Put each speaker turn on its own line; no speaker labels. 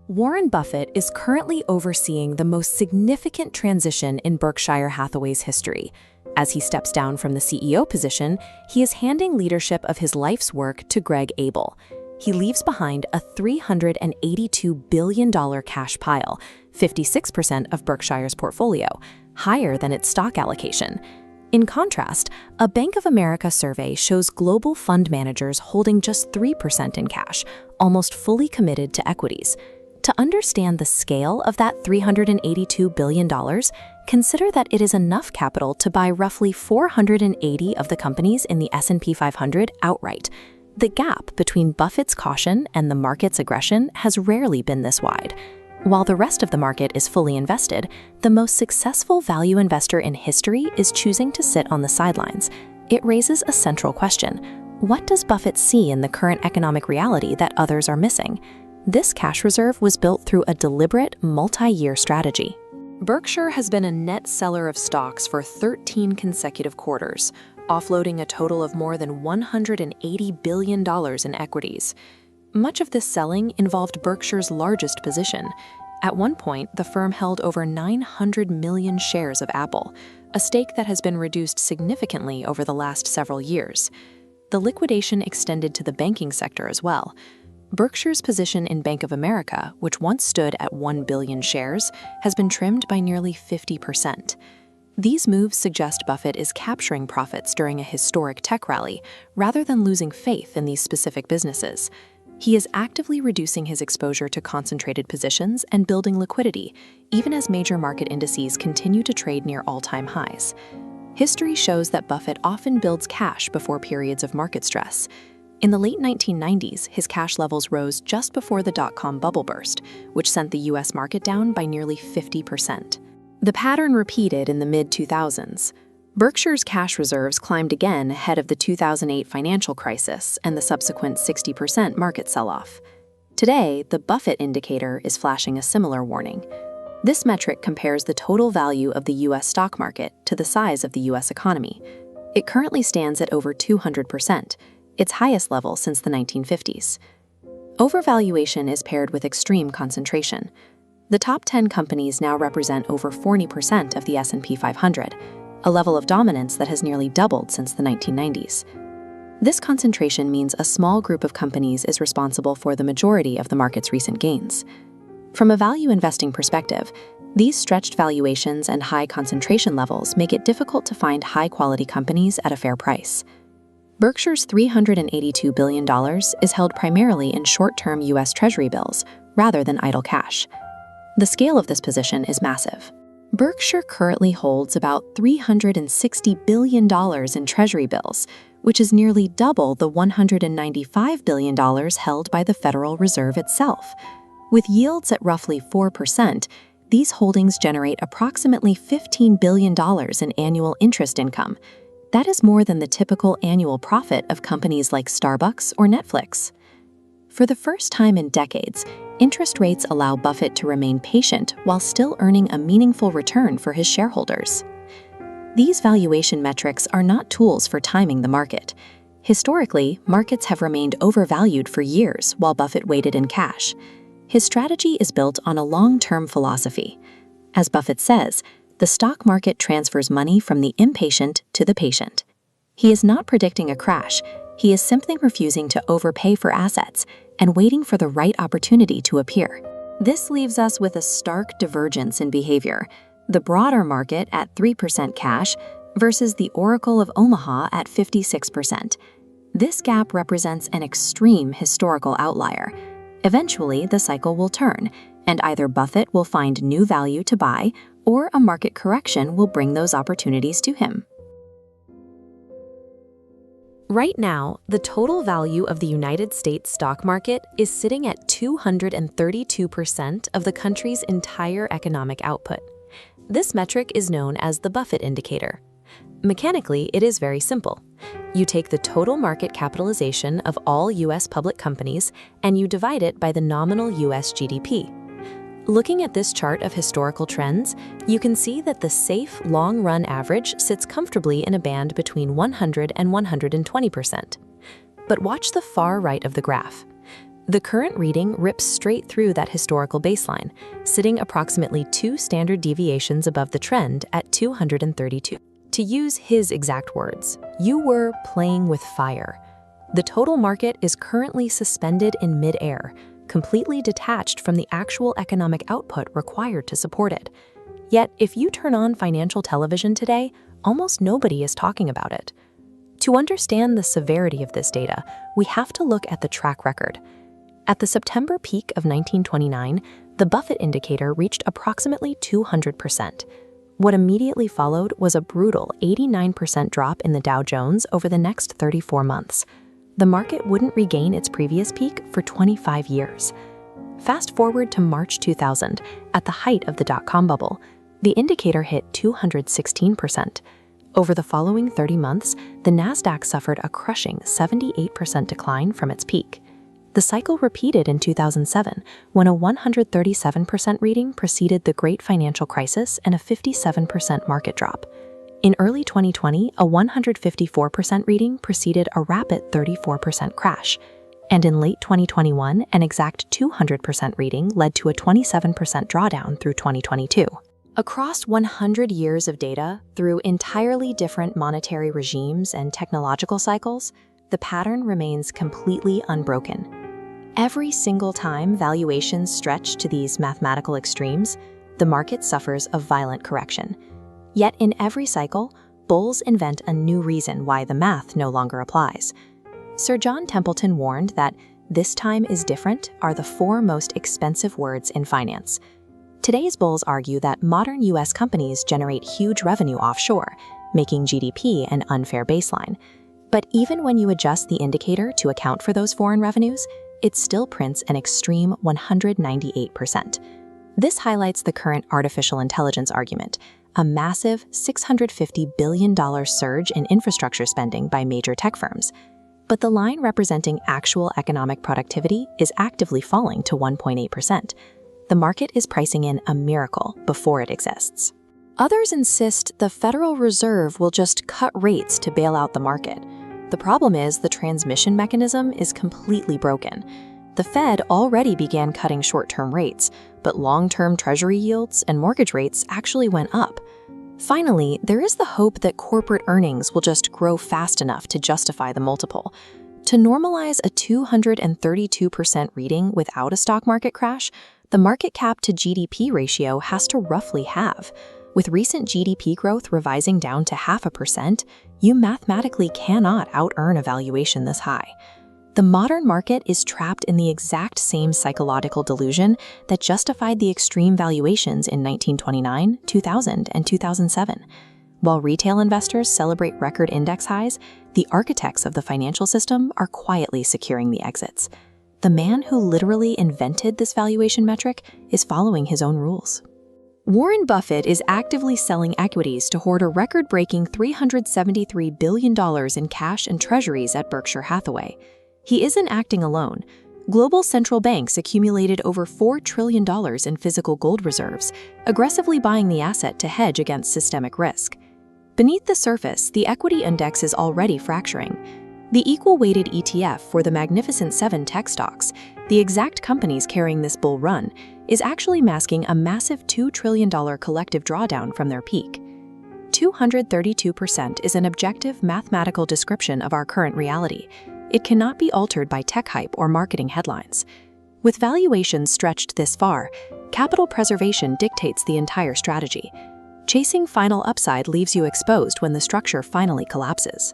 Warren Buffett is currently overseeing the most significant transition in Berkshire Hathaway's history. As he steps down from the CEO position, he is handing leadership of his life's work to Greg Abel. He leaves behind a $382 billion cash pile, 56% of Berkshire's portfolio, higher than its stock allocation. In contrast, a Bank of America survey shows global fund managers holding just 3% in cash, almost fully committed to equities. To understand the scale of that $382 billion, consider that it is enough capital to buy roughly 480 of the companies in the S&P 500 outright. The gap between Buffett's caution and the market's aggression has rarely been this wide. While the rest of the market is fully invested, the most successful value investor in history is choosing to sit on the sidelines. It raises a central question. What does Buffett see in the current economic reality that others are missing? This cash reserve was built through a deliberate, multi-year strategy. Berkshire has been a net seller of stocks for 13 consecutive quarters, offloading a total of more than $180 billion in equities. Much of this selling involved Berkshire's largest position. At one point, the firm held over 900 million shares of Apple, a stake that has been reduced significantly over the last several years. The liquidation extended to the banking sector as well. Berkshire's position in Bank of America, which once stood at 1 billion shares, has been trimmed by nearly 50%. These moves suggest Buffett is capturing profits during a historic tech rally, rather than losing faith in these specific businesses. He is actively reducing his exposure to concentrated positions and building liquidity, even as major market indices continue to trade near all-time highs. History shows that Buffett often builds cash before periods of market stress. In the late 1990s, his cash levels rose just before the dot-com bubble burst, which sent the US market down by nearly 50%. The pattern repeated in the mid-2000s. Berkshire's cash reserves climbed again ahead of the 2008 financial crisis and the subsequent 60% market sell-off. Today, the Buffett Indicator is flashing a similar warning. This metric compares the total value of the US stock market to the size of the US economy. It currently stands at over 200%, its highest level since the 1950s. Overvaluation is paired with extreme concentration. The top 10 companies now represent over 40% of the S&P 500, a level of dominance that has nearly doubled since the 1990s. This concentration means a small group of companies is responsible for the majority of the market's recent gains. From a value investing perspective, these stretched valuations and high concentration levels make it difficult to find high-quality companies at a fair price. Berkshire's $382 billion is held primarily in short-term US Treasury bills, rather than idle cash. The scale of this position is massive. Berkshire currently holds about $360 billion in Treasury bills, which is nearly double the $195 billion held by the Federal Reserve itself. With yields at roughly 4%, these holdings generate approximately $15 billion in annual interest income. That is more than the typical annual profit of companies like Starbucks or Netflix. For the first time in decades, interest rates allow Buffett to remain patient while still earning a meaningful return for his shareholders. These valuation metrics are not tools for timing the market. Historically, markets have remained overvalued for years while Buffett waited in cash. His strategy is built on a long-term philosophy. As Buffett says, the stock market transfers money from the impatient to the patient. He is not predicting a crash. He is simply refusing to overpay for assets and waiting for the right opportunity to appear. This leaves us with a stark divergence in behavior: the broader market at 3% cash versus the Oracle of Omaha at 56%. This gap represents an extreme historical outlier. Eventually, the cycle will turn, and either Buffett will find new value to buy, or a market correction will bring those opportunities to him. Right now, the total value of the United States stock market is sitting at 232% of the country's entire economic output. This metric is known as the Buffett Indicator. Mechanically, it is very simple. You take the total market capitalization of all U.S. public companies and you divide it by the nominal U.S. GDP. Looking at this chart of historical trends, you can see that the safe, long-run average sits comfortably in a band between 100 and 120%. But watch the far right of the graph. The current reading rips straight through that historical baseline, sitting approximately 2 standard deviations above the trend at 232. To use his exact words, "You were playing with fire." The total market is currently suspended in mid-air, completely detached from the actual economic output required to support it. Yet, if you turn on financial television today, almost nobody is talking about it. To understand the severity of this data, we have to look at the track record. At the September peak of 1929, the Buffett Indicator reached approximately 200%. What immediately followed was a brutal 89% drop in the Dow Jones over the next 34 months. The market wouldn't regain its previous peak for 25 years. Fast forward to March 2000, at the height of the dot-com bubble, the indicator hit 216%. Over the following 30 months, the Nasdaq suffered a crushing 78% decline from its peak. The cycle repeated in 2007, when a 137% reading preceded the Great Financial Crisis and a 57% market drop. In early 2020, a 154% reading preceded a rapid 34% crash. And in late 2021, an exact 200% reading led to a 27% drawdown through 2022. Across 100 years of data, through entirely different monetary regimes and technological cycles, the pattern remains completely unbroken. Every single time valuations stretch to these mathematical extremes, the market suffers a violent correction. Yet in every cycle, bulls invent a new reason why the math no longer applies. Sir John Templeton warned that "this time is different" are the 4 most expensive words in finance. Today's bulls argue that modern US companies generate huge revenue offshore, making GDP an unfair baseline. But even when you adjust the indicator to account for those foreign revenues, it still prints an extreme 198%. This highlights the current artificial intelligence argument, a massive $650 billion surge in infrastructure spending by major tech firms. But the line representing actual economic productivity is actively falling to 1.8%. The market is pricing in a miracle before it exists. Others insist the Federal Reserve will just cut rates to bail out the market. The problem is the transmission mechanism is completely broken. The Fed already began cutting short-term rates, but long-term Treasury yields and mortgage rates actually went up. Finally, there is the hope that corporate earnings will just grow fast enough to justify the multiple. To normalize a 232% reading without a stock market crash, the market cap to GDP ratio has to roughly halve. With recent GDP growth revising down to 0.5%, you mathematically cannot out-earn a valuation this high. The modern market is trapped in the exact same psychological delusion that justified the extreme valuations in 1929, 2000, and 2007. While retail investors celebrate record index highs, the architects of the financial system are quietly securing the exits. The man who literally invented this valuation metric is following his own rules. Warren Buffett is actively selling equities to hoard a record-breaking $373 billion in cash and treasuries at Berkshire Hathaway. He isn't acting alone. Global central banks accumulated over $4 trillion in physical gold reserves, aggressively buying the asset to hedge against systemic risk. Beneath the surface, the equity index is already fracturing. The equal-weighted ETF for the Magnificent Seven tech stocks, the exact companies carrying this bull run, is actually masking a massive $2 trillion collective drawdown from their peak. 232% is an objective mathematical description of our current reality. It cannot be altered by tech hype or marketing headlines. With valuations stretched this far, capital preservation dictates the entire strategy. Chasing final upside leaves you exposed when the structure finally collapses.